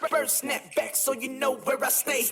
First snap back so you know where I stay.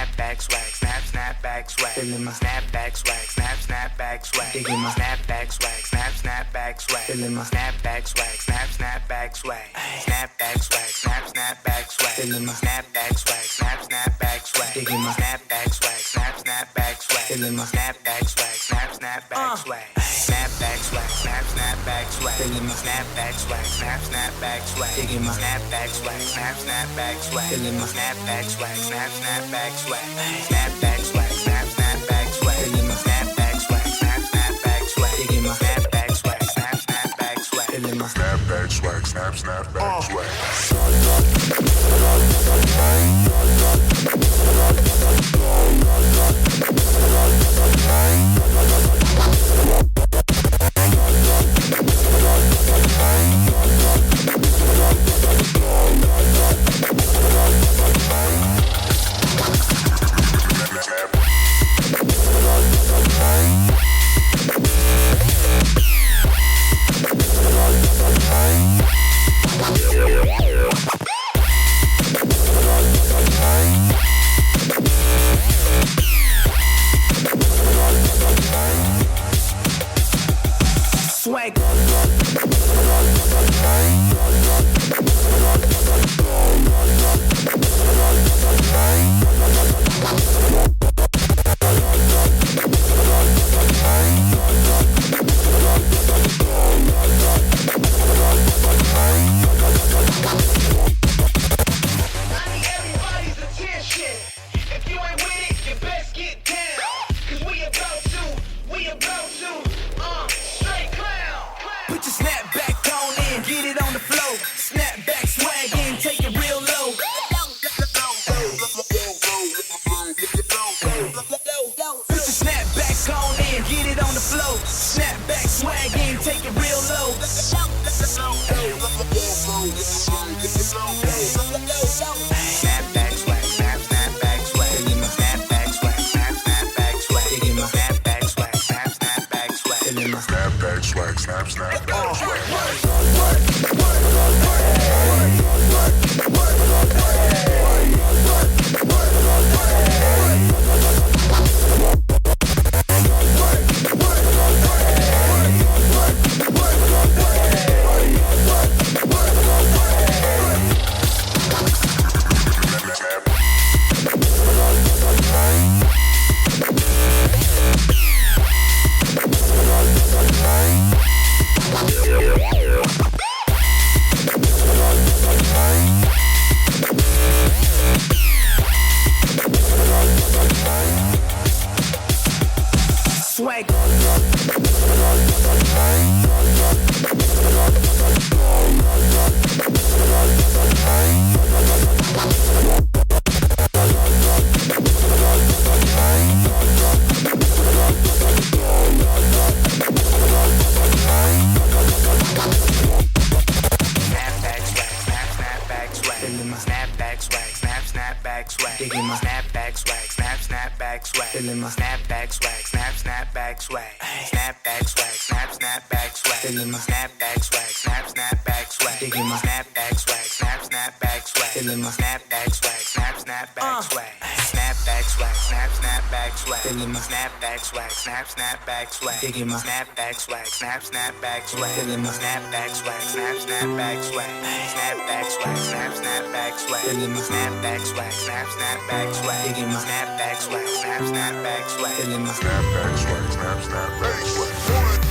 Snapback swag, snapback swag. Feeling my snapback swag, snapback swag. Digging my snapback swag, snapback swag. Feeling my snapback swag, snapback swag. Snapback swag, snapback swag. Feeling my snapback swag, snapback swag. Digging my snapback swag, snapback swag. Feeling my snapback swag, snapback swag. Snapback swag, snapback swag. Feeling my snapback swag, snapback swag. Digging my snapback swag, snapback swag. Feeling my snapback swag, snapback swag. Snapback swag, snapback swag. Feeling my snapback swag, snapback swag. Digging my snapback swag, snapback swag. Feeling my snapback swag, snapback swag. Swag. Everybody's attention. If you ain't with it, you best get down. 'Cause we about to. Straight clown. Put your snapback on in, get it on the flow. Snapback swag in, take it real low. Put your snapback on in, get it on the flow. Snapback swag in, take it real low. Snapback swag, snapback swag. Feeling my snapback swag, snapback swag. Digging my snapback swag, snapback swag. Feeling my Snapback swag, snapback swag. swag. Snapback swag, snapback swag. Digging my snapback swag, snapback swag. Feeling my snapback swag, snapback swag. Snapback swag, snapback swag. Feeling my snapback swag, snapback swag. Digging my snapback swag, snapback swag. Feeling my snapback swag, snapback swag. Snapback swag, snapback swag. Feeling my snapback swag, snapback swag. Digging my snapback swag, snapback swag. Feeling my snapback swag, snapback swag. Snapback swag, snapback swag. Feeling my snapback swag, snapback swag. Digging my snapback swag, snapback swag. Feeling my Snapback swag, snapback swag.